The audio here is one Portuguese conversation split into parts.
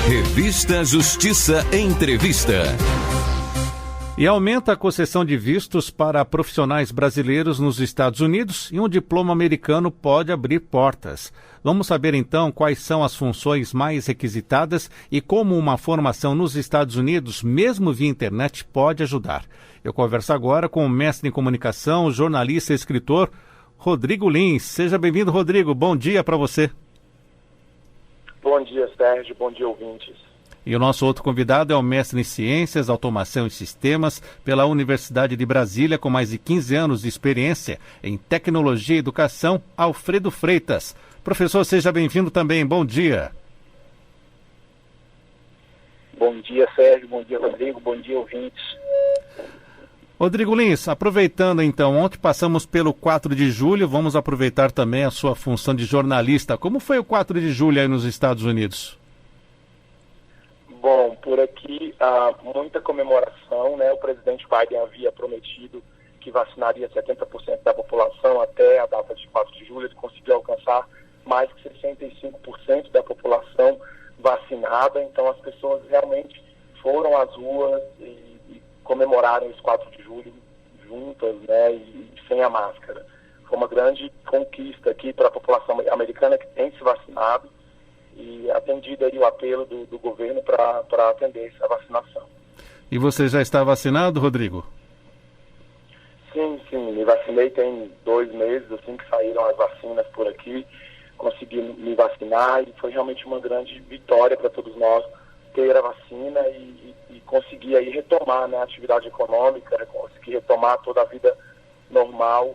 Revista Justiça Entrevista. E aumenta a concessão de vistos para profissionais brasileiros nos Estados Unidos e um diploma americano pode abrir portas. Vamos saber então quais são as funções mais requisitadas e como uma formação nos Estados Unidos, mesmo via internet, pode ajudar. Eu converso agora com o mestre em comunicação, jornalista e escritor, Rodrigo Lins. Seja bem-vindo, Rodrigo. Bom dia para você. Bom dia, Sérgio. Bom dia, ouvintes. E o nosso outro convidado é o mestre em Ciências, Automação e Sistemas pela Universidade de Brasília, com mais de 15 anos de experiência em Tecnologia e Educação, Alfredo Freitas. Professor, seja bem-vindo também. Bom dia. Bom dia, Sérgio. Bom dia, Rodrigo. Bom dia, ouvintes. Rodrigo Lins, aproveitando então, ontem passamos pelo 4 de julho, vamos aproveitar também a sua função de jornalista. Como foi o 4 de julho aí nos Estados Unidos? Bom, por aqui há muita comemoração, né? O presidente Biden havia prometido que vacinaria 70% da população até a data de 4 de julho. Ele conseguiu alcançar mais que 65% da população vacinada. Então as pessoas realmente foram às ruas e comemoraram esse 4 de julho juntas, né? E sem a máscara. Foi uma grande conquista aqui para a população americana que tem se vacinado e atendido aí o apelo do governo para atender essa vacinação. E você já está vacinado, Rodrigo? Sim, me vacinei tem 2 meses, assim que saíram as vacinas por aqui, consegui me vacinar e foi realmente uma grande vitória para todos nós ter a vacina e conseguir aí retomar, né, a atividade econômica, né, conseguir retomar toda a vida normal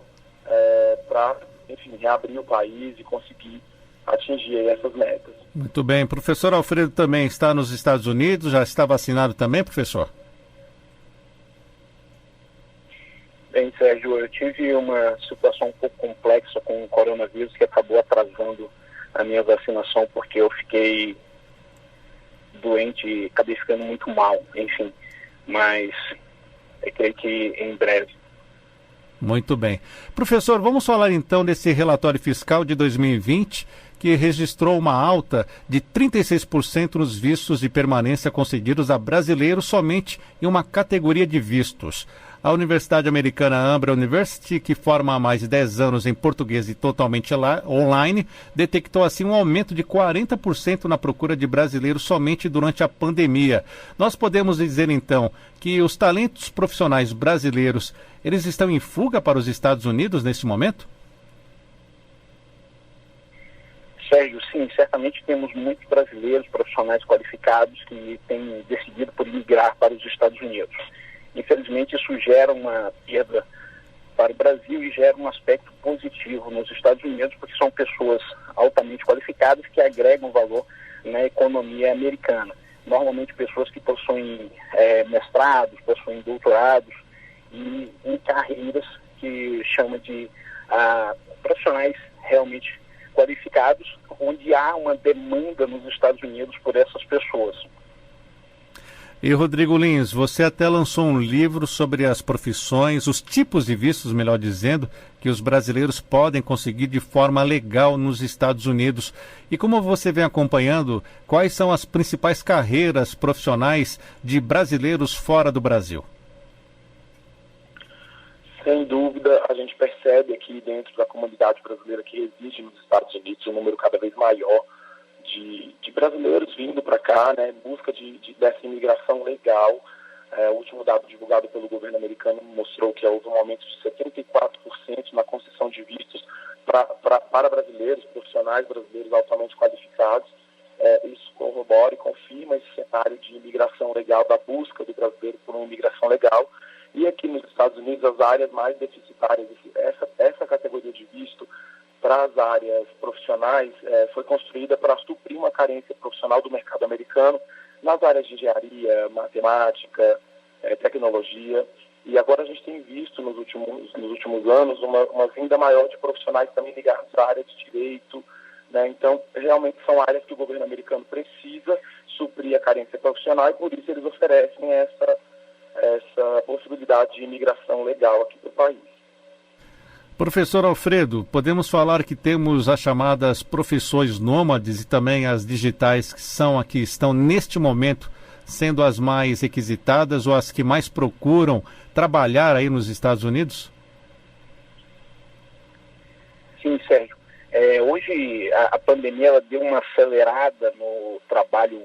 para, enfim, reabrir o país e conseguir atingir aí essas metas. Muito bem. Professor Alfredo também está nos Estados Unidos, já está vacinado também, professor? Bem, Sérgio, eu tive uma situação um pouco complexa com o coronavírus que acabou atrasando a minha vacinação porque eu fiquei doente e acabei ficando muito mal, enfim. Mas eu creio que em breve. Muito bem. Professor, vamos falar então desse relatório fiscal de 2020, que registrou uma alta de 36% nos vistos de permanência concedidos a brasileiros somente em uma categoria de vistos. A Universidade Americana Ambra University, que forma há mais de 10 anos em português e totalmente online, detectou assim um aumento de 40% na procura de brasileiros somente durante a pandemia. Nós podemos dizer então que os talentos profissionais brasileiros, eles estão em fuga para os Estados Unidos nesse momento? Sérgio, sim, certamente temos muitos brasileiros profissionais qualificados que têm decidido por migrar para os Estados Unidos. Infelizmente, isso gera uma perda para o Brasil e gera um aspecto positivo nos Estados Unidos, porque são pessoas altamente qualificadas que agregam valor na economia americana. Normalmente pessoas que possuem mestrados, possuem doutorados e em carreiras que chama de profissionais realmente qualificados, onde há uma demanda nos Estados Unidos por essas pessoas. E Rodrigo Lins, você até lançou um livro sobre as profissões, os tipos de vistos, melhor dizendo, que os brasileiros podem conseguir de forma legal nos Estados Unidos. E como você vem acompanhando, quais são as principais carreiras profissionais de brasileiros fora do Brasil? Sem dúvida, a gente percebe aqui dentro da comunidade brasileira que reside nos Estados Unidos um número cada vez maior de brasileiros vindo para cá, né, em busca dessa imigração legal. O último dado divulgado pelo governo americano mostrou que houve um aumento de 74% na concessão de vistos para brasileiros, profissionais brasileiros altamente qualificados. Isso corrobora e confirma esse cenário de imigração legal, da busca do brasileiro por uma imigração legal. E aqui nos Estados Unidos, as áreas mais deficitárias, essa categoria de visto para as áreas profissionais foi construída para suprir uma carência profissional do mercado americano nas áreas de engenharia, matemática, tecnologia. E agora a gente tem visto nos últimos anos uma vinda maior de profissionais também ligados à área de direito, né? Então, realmente são áreas que o governo americano precisa suprir a carência profissional e por isso eles oferecem essa possibilidade de imigração legal aqui para o país. Professor Alfredo, podemos falar que temos as chamadas profissões nômades e também as digitais que são aqui, estão neste momento sendo as mais requisitadas ou as que mais procuram trabalhar aí nos Estados Unidos? Sim, Sérgio. Hoje a pandemia ela deu uma acelerada no trabalho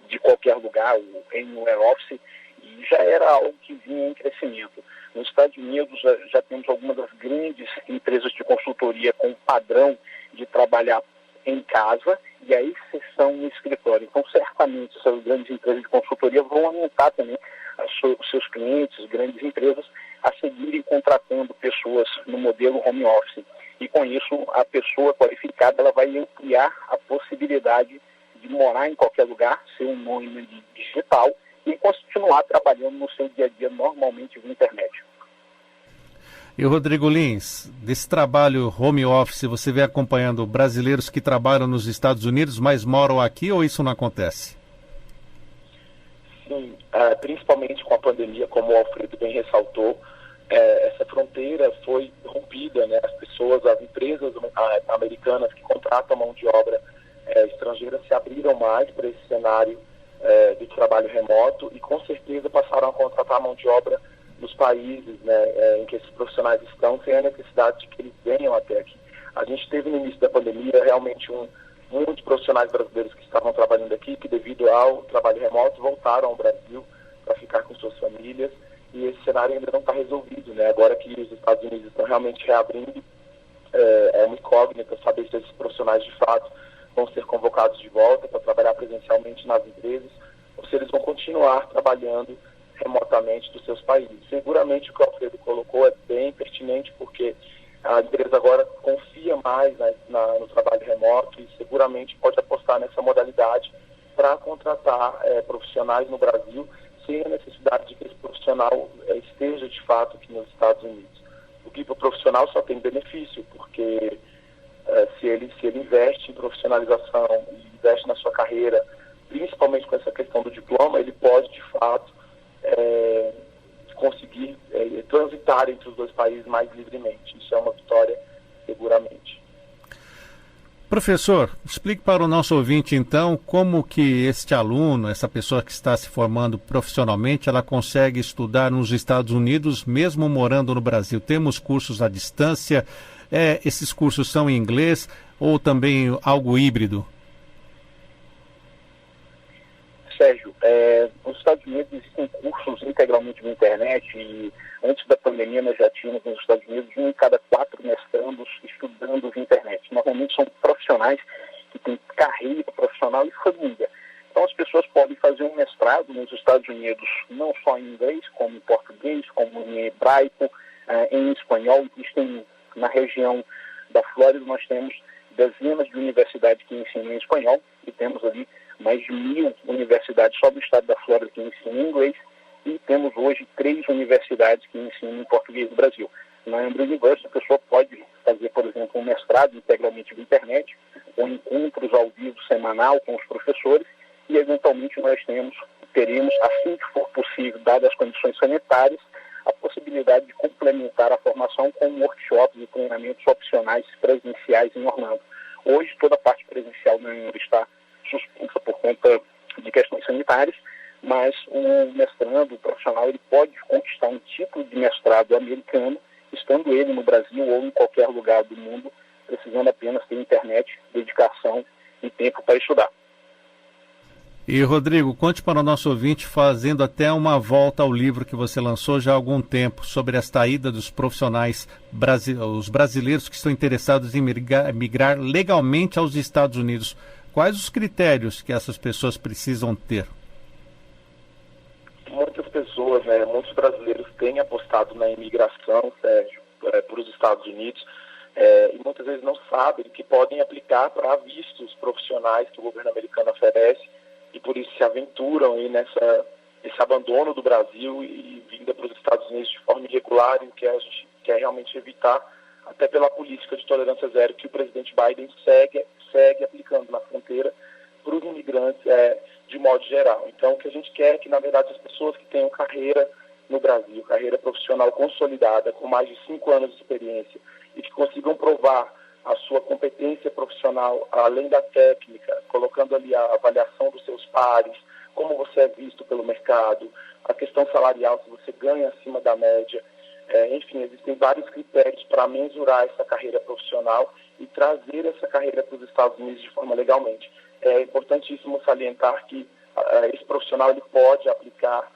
de qualquer lugar, o anywhere office, e já era algo que vinha em crescimento. Nos Estados Unidos já temos algumas das grandes empresas de consultoria com padrão de trabalhar em casa e a exceção no escritório. Então, certamente, essas grandes empresas de consultoria vão aumentar também os seus clientes, grandes empresas, a seguirem contratando pessoas no modelo home office. E com isso, a pessoa qualificada ela vai ampliar a possibilidade de morar em qualquer lugar, ser um nômade digital e continuar trabalhando no seu dia a dia normalmente via internet. E Rodrigo Lins, desse trabalho home office, você vem acompanhando brasileiros que trabalham nos Estados Unidos, mas moram aqui, ou isso não acontece? Sim, principalmente com a pandemia, como o Alfredo bem ressaltou, essa fronteira foi rompida, né? As pessoas, as empresas americanas que contratam mão de obra estrangeira se abriram mais para esse cenário de trabalho remoto e com certeza passaram a contratar mão de obra nos países, né, em que esses profissionais estão, sem a necessidade de que eles venham até aqui. A gente teve no início da pandemia realmente muitos profissionais brasileiros que estavam trabalhando aqui, que devido ao trabalho remoto voltaram ao Brasil para ficar com suas famílias, e esse cenário ainda não está resolvido, né? Agora que os Estados Unidos estão realmente reabrindo, é uma incógnita saber se esses profissionais de fato vão ser convocados de volta para trabalhar presencialmente nas empresas, ou se eles vão continuar trabalhando remotamente dos seus países. Seguramente o que o Alfredo colocou é bem pertinente, porque a empresa agora confia mais no trabalho remoto e seguramente pode apostar nessa modalidade para contratar profissionais no Brasil sem a necessidade de que esse profissional esteja de fato aqui nos Estados Unidos. O que para o profissional só tem benefício, porque se ele investe em profissionalização e investe na sua carreira, principalmente com essa questão do diploma, ele pode de fato conseguir transitar entre os dois países mais livremente. Isso é uma vitória, seguramente. Professor, explique para o nosso ouvinte, então, como que este aluno, essa pessoa que está se formando profissionalmente, ela consegue estudar nos Estados Unidos, mesmo morando no Brasil. Temos cursos à distância, esses cursos são em inglês ou também algo híbrido? Sérgio, nos Estados Unidos existem cursos integralmente na internet e antes da pandemia nós já tínhamos nos Estados Unidos 1 em cada 4 mestrandos estudando via internet. Normalmente são profissionais que têm carreira profissional e família. Então as pessoas podem fazer um mestrado nos Estados Unidos não só em inglês, como em português, como em hebraico, em espanhol. Na região da Flórida nós temos dezenas de universidades que ensinam em espanhol e temos ali mais de 1.000 universidades só do estado da Flórida que ensinam em inglês e temos hoje 3 universidades que ensinam em português no Brasil. Na Embry University, a pessoa pode fazer, por exemplo, um mestrado integralmente via internet ou encontros ao vivo semanal com os professores e, eventualmente, nós teremos, assim que for possível, dadas as condições sanitárias, a possibilidade de complementar a formação com workshops e treinamentos opcionais presenciais em Orlando. Hoje, toda a parte presencial na Embry está suspensa por conta de questões sanitárias, mas o mestrando, o profissional, ele pode conquistar um título de mestrado americano, estando ele no Brasil ou em qualquer lugar do mundo, precisando apenas ter internet, dedicação e tempo para estudar. E, Rodrigo, conte para o nosso ouvinte, fazendo até uma volta ao livro que você lançou já há algum tempo, sobre esta ida dos profissionais, os brasileiros que estão interessados em migrar legalmente aos Estados Unidos. Quais os critérios que essas pessoas precisam ter? Muitas pessoas, muitos brasileiros têm apostado na imigração, Sérgio, para os Estados Unidos, e muitas vezes não sabem que podem aplicar para vistos profissionais que o governo americano oferece e por isso se aventuram aí nesse abandono do Brasil e vinda para os Estados Unidos de forma irregular, e o que a gente quer realmente evitar, até pela política de tolerância zero que o presidente Biden segue aplicando na fronteira para os imigrantes de modo geral. Então, o que a gente quer é que, na verdade, as pessoas que tenham carreira no Brasil, carreira profissional consolidada, com mais de 5 anos de experiência, e que consigam provar a sua competência profissional, além da técnica, colocando ali a avaliação dos seus pares, como você é visto pelo mercado, a questão salarial, se você ganha acima da média. Enfim, existem vários critérios para mensurar essa carreira profissional e trazer essa carreira para os Estados Unidos de forma legalmente. É importantíssimo salientar que esse profissional ele pode aplicar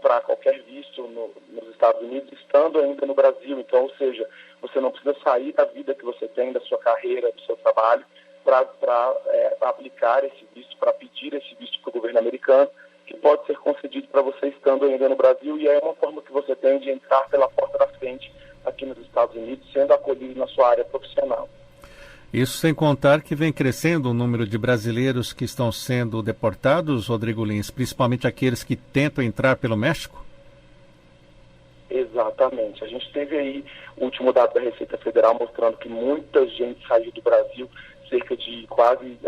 para qualquer visto nos Estados Unidos, estando ainda no Brasil. Então, ou seja, você não precisa sair da vida que você tem, da sua carreira, do seu trabalho, para aplicar esse visto, para pedir esse visto para o governo americano, que pode ser concedido para você estando ainda no Brasil, e é uma forma que você tem de entrar pela porta da frente aqui nos Estados Unidos, sendo acolhido na sua área profissional. Isso sem contar que vem crescendo o número de brasileiros que estão sendo deportados, Rodrigo Lins, principalmente aqueles que tentam entrar pelo México? Exatamente. A gente teve aí o último dado da Receita Federal mostrando que muita gente saiu do Brasil, cerca de quase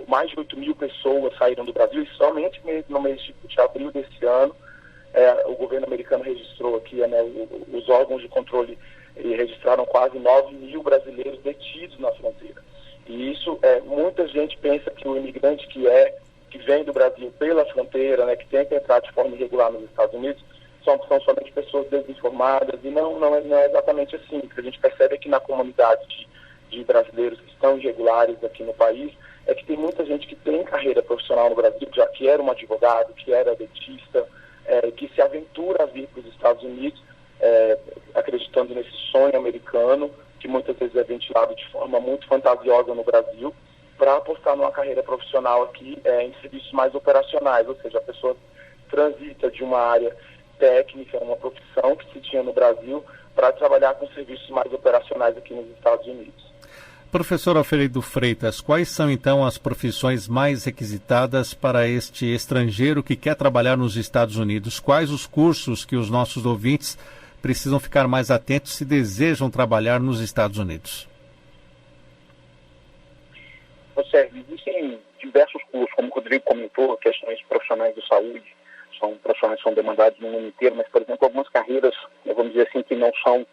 mais de 8 mil pessoas saíram do Brasil, e somente no mês de abril desse ano, o governo americano registrou aqui, os órgãos de controle registraram quase 9 mil brasileiros detidos na fronteira. E isso, muita gente pensa que o imigrante que vem do Brasil pela fronteira, que tenta entrar de forma irregular nos Estados Unidos, são somente pessoas desinformadas, e não é exatamente assim. O que a gente percebe é que na comunidade de brasileiros que estão irregulares aqui no país, é que tem muita gente que tem carreira profissional no Brasil, já que era um advogado, que era dentista, que se aventura a vir para os Estados Unidos, acreditando nesse sonho americano, que muitas vezes é ventilado de forma muito fantasiosa no Brasil, para apostar numa carreira profissional aqui em serviços mais operacionais, ou seja, a pessoa transita de uma área técnica, uma profissão que se tinha no Brasil, para trabalhar com serviços mais operacionais aqui nos Estados Unidos. Professor Alfredo Freitas, quais são então as profissões mais requisitadas para este estrangeiro que quer trabalhar nos Estados Unidos? Quais os cursos que os nossos ouvintes precisam ficar mais atentos se desejam trabalhar nos Estados Unidos? Sérgio, existem diversos cursos, como o Rodrigo comentou, questões profissionais de saúde, são profissionais que são demandados no mundo inteiro, mas, por exemplo, algumas carreiras, vamos dizer assim, que não são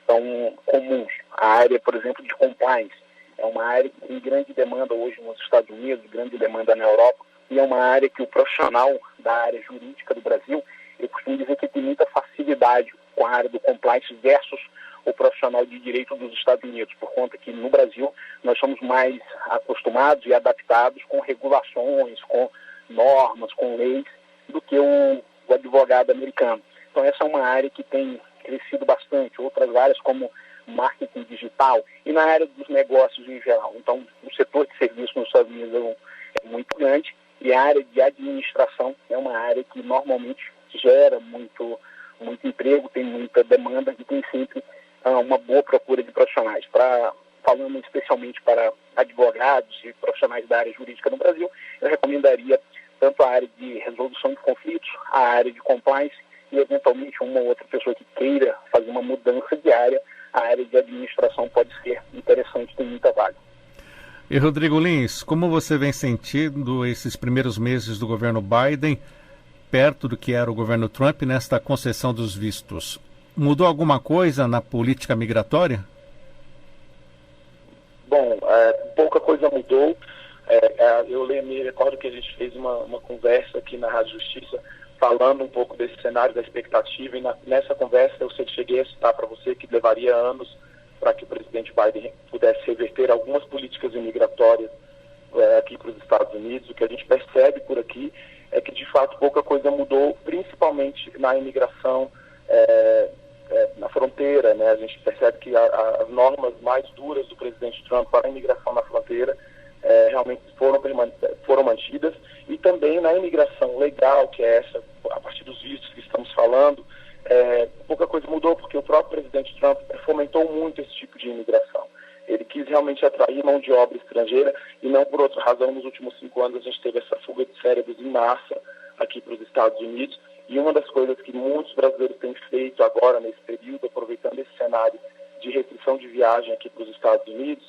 tão comuns. A área, por exemplo, de compliance é uma área que tem grande demanda hoje nos Estados Unidos, grande demanda na Europa, e é uma área que o profissional da área jurídica do Brasil, eu costumo dizer que tem muita facilidade com a área do compliance versus o profissional de direito dos Estados Unidos, por conta que no Brasil nós somos mais acostumados e adaptados com regulações, com normas, com leis, do que o advogado americano. Então essa é uma área que tem crescido bastante, outras áreas como marketing digital e na área dos negócios em geral. Então o setor de serviços nos Estados Unidos é muito grande, e a área de administração é uma área que normalmente gera muito emprego, tem muita demanda e tem sempre uma boa procura de profissionais. Falando especialmente para advogados e profissionais da área jurídica no Brasil, eu recomendaria tanto a área de resolução de conflitos, a área de compliance e, eventualmente, uma ou outra pessoa que queira fazer uma mudança de área, a área de administração pode ser interessante, tem muita vaga. E, Rodrigo Lins, como você vem sentindo esses primeiros meses do governo Biden, perto do que era o governo Trump, nesta concessão dos vistos? Mudou alguma coisa na política migratória? Bom, pouca coisa mudou. Eu me recordo que a gente fez uma conversa aqui na Rádio Justiça falando um pouco desse cenário da expectativa, e nessa conversa eu cheguei a citar para você que levaria anos para que o presidente Biden pudesse reverter algumas políticas imigratórias aqui para os Estados Unidos. O que a gente percebe por aqui é que, de fato, pouca coisa mudou, principalmente na imigração na fronteira, né? A gente percebe que as normas mais duras do presidente Trump para a imigração na fronteira realmente foram mantidas, e também na imigração legal, que é essa, a partir dos vistos que estamos falando, pouca coisa mudou, porque o próprio presidente Trump fomentou muito esse tipo de imigração. Ele quis realmente atrair mão de obra estrangeira, e não por outra razão. Nos últimos 5 anos a gente teve essa fuga de cérebros em massa aqui para os Estados Unidos, e uma das coisas que muitos brasileiros têm feito agora, nesse período, aproveitando esse cenário de restrição de viagem aqui para os Estados Unidos,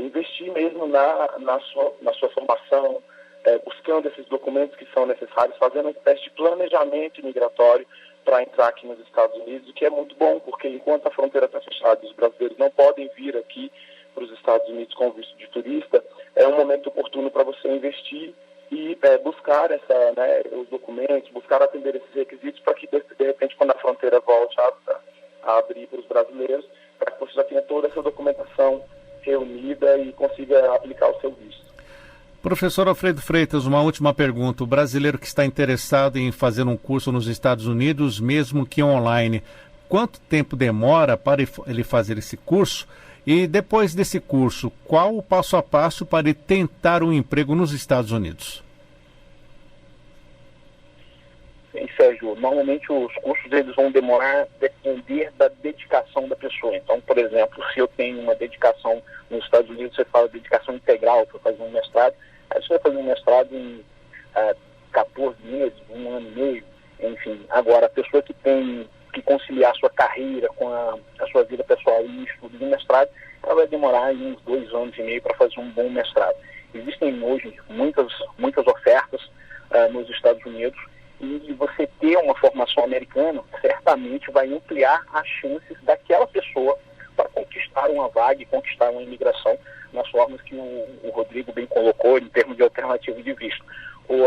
investir mesmo na sua formação, buscando buscando esses documentos que são necessários, fazendo uma espécie de planejamento migratório para entrar aqui nos Estados Unidos, o que é muito bom, porque enquanto a fronteira está fechada e os brasileiros não podem vir aqui para os Estados Unidos com visto de turista, é um momento oportuno para você investir e buscar os documentos, buscar atender esses requisitos para que, de repente, quando a fronteira volte a abrir para os brasileiros, para que você já tenha toda essa documentação reunida e consiga aplicar o seu visto. Professor Alfredo Freitas, uma última pergunta. O brasileiro que está interessado em fazer um curso nos Estados Unidos, mesmo que online, quanto tempo demora para ele fazer esse curso? E depois desse curso, qual o passo a passo para ele tentar um emprego nos Estados Unidos? Sim, Sérgio, normalmente os cursos eles vão demorar a depender da dedicação da pessoa. Então, por exemplo, se eu tenho uma dedicação nos Estados Unidos, você fala dedicação integral para fazer um mestrado, aí você vai fazer um mestrado em 14 meses, 1 ano e meio, enfim. Agora, a pessoa que tem que conciliar a sua carreira com a sua vida pessoal e estudo de mestrado, ela vai demorar uns 2 anos e meio para fazer um bom mestrado. Existem hoje muitas ofertas nos Estados Unidos, e você ter uma formação americana certamente vai ampliar as chances daquela pessoa para conquistar uma vaga e conquistar uma imigração nas formas que o Rodrigo bem colocou em termos de alternativa de visto.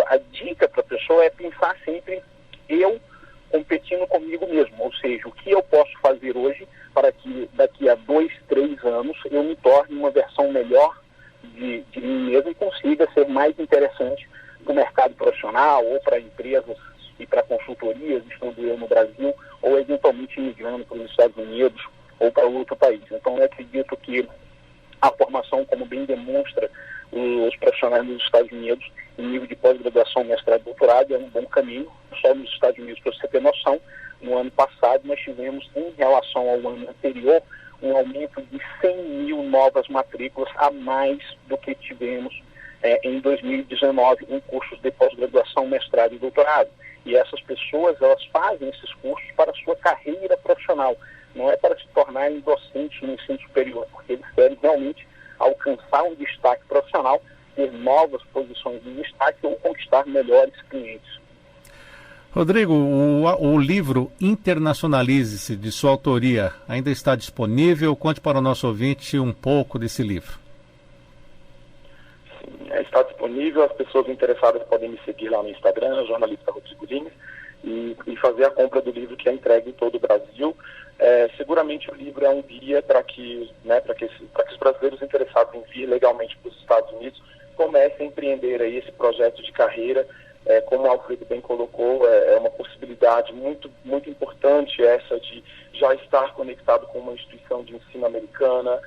A dica para a pessoa é pensar sempre eu competindo comigo mesmo, ou seja, o que eu posso fazer hoje para que daqui a 2, 3 anos eu me torne uma versão melhor de mim mesmo e consiga ser mais interessante para o mercado profissional ou para empresas e para consultorias, estando eu no Brasil, ou eventualmente migrando para os Estados Unidos ou para outro país. Então, eu acredito que a formação, como bem demonstra os profissionais dos Estados Unidos, em nível de pós-graduação, mestrado e doutorado, é um bom caminho. Só nos Estados Unidos, para você ter noção, no ano passado nós tivemos, em relação ao ano anterior, um aumento de 100 mil novas matrículas a mais do que tivemos em 2019 em cursos de pós-graduação, mestrado e doutorado. E essas pessoas, elas fazem esses cursos para a sua carreira profissional, não é para se tornarem docentes no ensino superior, porque eles querem realmente alcançar um destaque profissional, ter novas posições de destaque ou conquistar melhores clientes. Rodrigo, o livro Internacionalize-se, de sua autoria, ainda está disponível? Conte para o nosso ouvinte um pouco desse livro. Sim, está disponível. As pessoas interessadas podem me seguir lá no Instagram, jornalista Rodrigo Lins, e fazer a compra do livro, que é entregue em todo o Brasil. Seguramente o livro é um guia para que os brasileiros interessados em vir legalmente para os Estados Unidos comecem a empreender aí esse projeto de carreira. Como o Alfredo bem colocou, é uma possibilidade muito, muito importante essa de já estar conectado com uma instituição de ensino americana,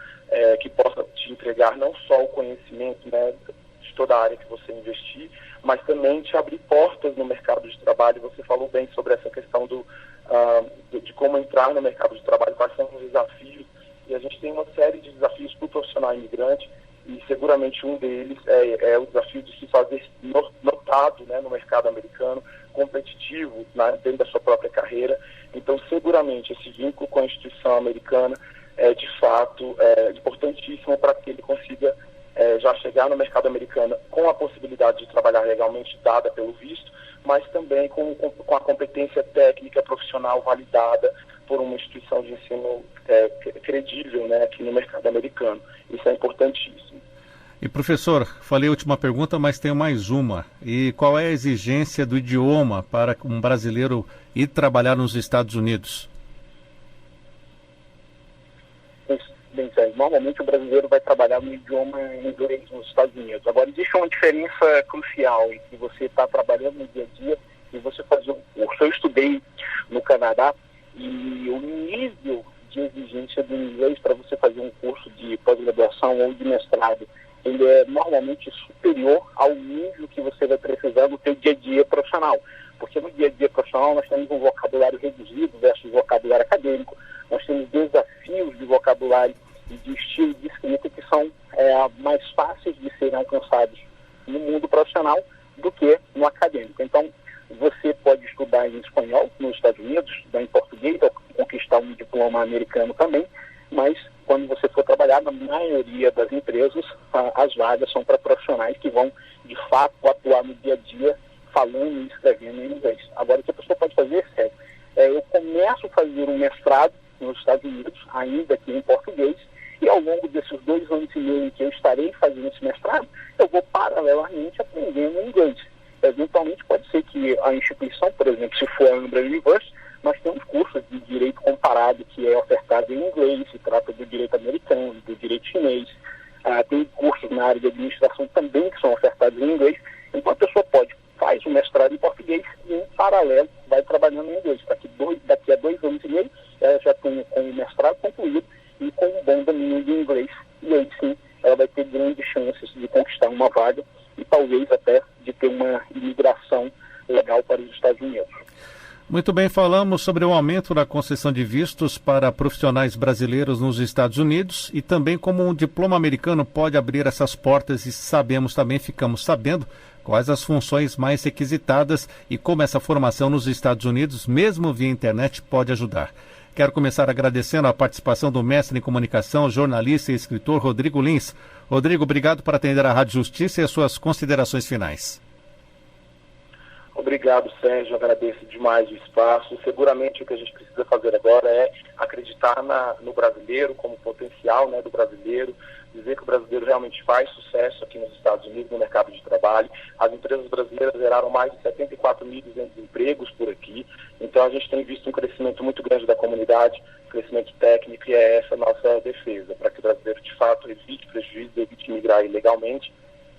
que possa te entregar não só o conhecimento, né, de toda a área que você investir, mas também te abrir portas no mercado de trabalho. Você falou bem sobre essa questão de como entrar no mercado de trabalho, quais são os desafios, e a gente tem uma série de desafios para o profissional imigrante, e seguramente um deles é o desafio de se fazer notado, né, no mercado americano, competitivo, dentro da sua própria carreira. Então, seguramente, esse vínculo com a instituição americana é, de fato, importantíssimo para que ele consiga já chegar no mercado americano com a possibilidade de trabalhar legalmente dada pelo visto, mas também com a competência técnica profissional validada por uma instituição de ensino credível, né, aqui no mercado americano. Isso é importantíssimo. E professor, falei a última pergunta, mas tenho mais uma. E qual é a exigência do idioma para um brasileiro ir trabalhar nos Estados Unidos? Bem, Sérgio, normalmente o brasileiro vai trabalhar no idioma inglês nos Estados Unidos. Agora, existe uma diferença crucial em que você está trabalhando no dia a dia e você fazer um curso. Eu estudei no Canadá e o nível de exigência do inglês para você fazer um curso de pós-graduação ou de mestrado, ele é normalmente superior ao nível que você vai precisar no seu dia a dia profissional. Porque no dia a dia profissional nós temos um vocabulário reduzido versus vocabulário acadêmico, nós temos desafios de vocabulário e de estilo de escrita que são mais fáceis de serem alcançados no mundo profissional do que no acadêmico. Então, você pode estudar em espanhol nos Estados Unidos, estudar em português, ou conquistar um diploma americano também, mas quando você for trabalhar, na maioria das empresas, as vagas são para profissionais que vão, de fato, atuar no dia a dia, falando e escrevendo em inglês. Agora, o que a pessoa pode fazer, Sérgio, eu começo a fazer um mestrado nos Estados Unidos, ainda aqui em português, e ao longo desses 2 anos e meio em que eu estarei fazendo esse mestrado, eu vou paralelamente aprendendo inglês. Eventualmente pode ser que a instituição, por exemplo, se for a Ambra University, nós temos cursos de direito comparado que é ofertado em inglês, se trata do direito americano, do direito chinês. Tem cursos na área de administração também que são ofertados em inglês. Então a pessoa faz o mestrado em português e em paralelo vai trabalhando em inglês. Daqui a 2 anos e meio ela já tem com o mestrado concluído e com um bom domínio de inglês. E aí sim ela vai ter grandes chances de conquistar uma vaga e talvez até de ter uma imigração legal para os Estados Unidos. Muito bem, falamos sobre o aumento da concessão de vistos para profissionais brasileiros nos Estados Unidos e também como um diploma americano pode abrir essas portas e ficamos sabendo quais as funções mais requisitadas e como essa formação nos Estados Unidos, mesmo via internet, pode ajudar. Quero começar agradecendo a participação do mestre em comunicação, jornalista e escritor Rodrigo Lins. Rodrigo, obrigado por atender a Rádio Justiça e as suas considerações finais. Obrigado, Sérgio. Agradeço demais o espaço. Seguramente o que a gente precisa fazer agora é acreditar no brasileiro, como potencial, né, do brasileiro, dizer que o brasileiro realmente faz sucesso aqui nos Estados Unidos no mercado de trabalho. As empresas brasileiras geraram mais de 74.200 empregos por aqui. Então a gente tem visto um crescimento muito grande da comunidade, crescimento técnico, e é essa a nossa defesa, para que o brasileiro de fato evite prejuízo, evite migrar ilegalmente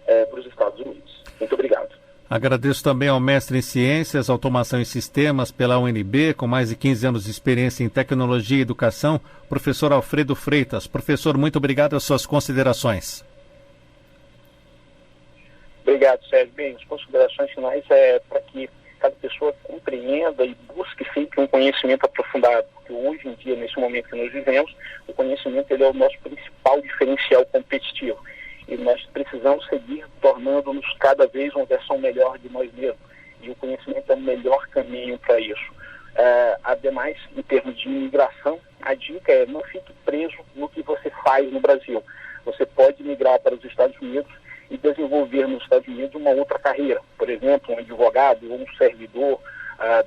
para os Estados Unidos. Muito obrigado. Agradeço também ao mestre em Ciências, Automação e Sistemas pela UNB, com mais de 15 anos de experiência em tecnologia e educação, professor Alfredo Freitas. Professor, muito obrigado às suas considerações. Obrigado, Sérgio. Bem, as considerações finais é para que cada pessoa compreenda e busque sempre um conhecimento aprofundado, porque hoje em dia, nesse momento que nós vivemos, o conhecimento ele é o nosso principal diferencial competitivo. E nós precisamos seguir tornando-nos cada vez uma versão melhor de nós mesmos. E o conhecimento é o melhor caminho para isso. Ademais, em termos de imigração, a dica é não fique preso no que você faz no Brasil. Você pode migrar para os Estados Unidos e desenvolver nos Estados Unidos uma outra carreira. Por exemplo, um advogado ou um servidor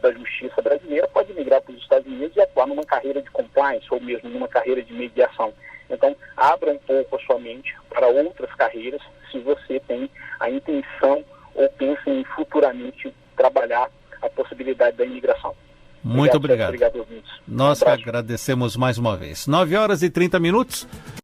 da justiça brasileira pode migrar para os Estados Unidos e atuar numa carreira de compliance ou mesmo numa carreira de mediação. Então, abra um pouco a sua mente para outras carreiras, se você tem a intenção ou pensa em futuramente trabalhar a possibilidade da imigração. Muito obrigado. Obrigado, ouvintes. Nós agradecemos mais uma vez. 9h30.